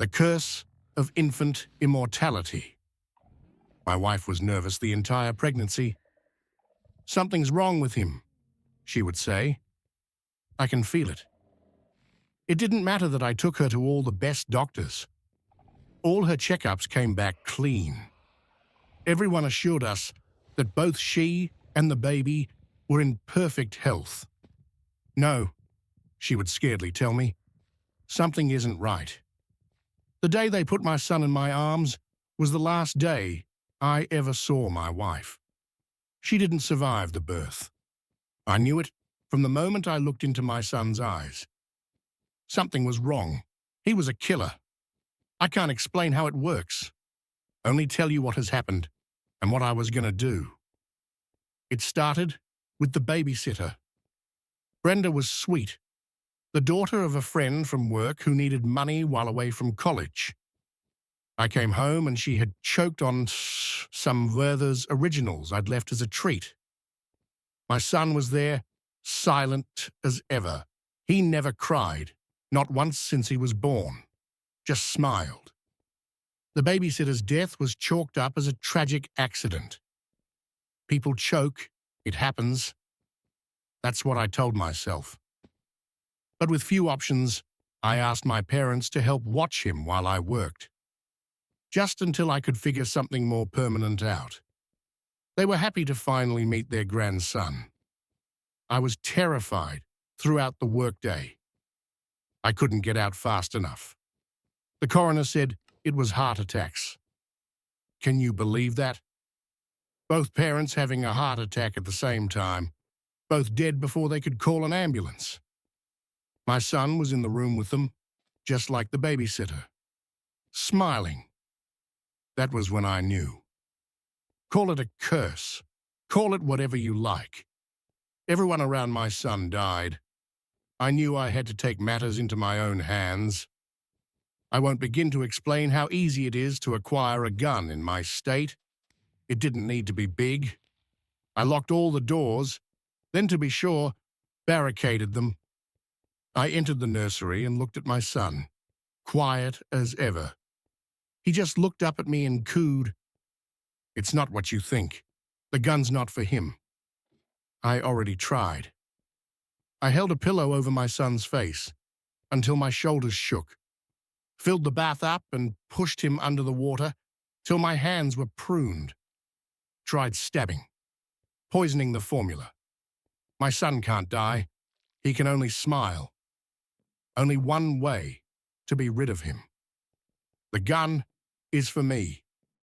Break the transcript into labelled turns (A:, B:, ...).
A: The curse of infant immortality. My wife was nervous the entire pregnancy. "Something's wrong with him," she would say. "I can feel it." It didn't matter that I took her to all the best doctors. All her checkups came back clean. Everyone assured us that both she and the baby were in perfect health. "No," she would scaredly tell me, "something isn't right." The day they put my son in my arms was the last day I ever saw my wife. She didn't survive the birth. I knew it from the moment I looked into my son's eyes. Something was wrong. He was a killer. I can't explain how it works, only tell you what has happened and what I was going to do. It started with the babysitter. Brenda was sweet, the daughter of a friend from work who needed money while away from college. I came home and she had choked on some Werther's originals I'd left as a treat. My son was there, silent as ever. He never cried, not once since he was born, just smiled. The babysitter's death was chalked up as a tragic accident. People choke, it happens. That's what I told myself. But with few options, I asked my parents to help watch him while I worked, just until I could figure something more permanent out. They were happy to finally meet their grandson. I was terrified throughout the workday. I couldn't get out fast enough. The coroner said it was heart attacks. Can you believe that? Both parents having a heart attack at the same time, both dead before they could call an ambulance. My son was in the room with them, just like the babysitter, smiling. That was when I knew. Call it a curse. Call it whatever you like. Everyone around my son died. I knew I had to take matters into my own hands. I won't begin to explain how easy it is to acquire a gun in my state. It didn't need to be big. I locked all the doors, then to be sure, barricaded them. I entered the nursery and looked at my son, quiet as ever. He just looked up at me and cooed, "It's not what you think. The gun's not for him." I already tried. I held a pillow over my son's face until my shoulders shook, filled the bath up and pushed him under the water till my hands were pruned. Tried stabbing, poisoning the formula. My son can't die. He can only smile. Only one way to be rid of him. The gun is for me.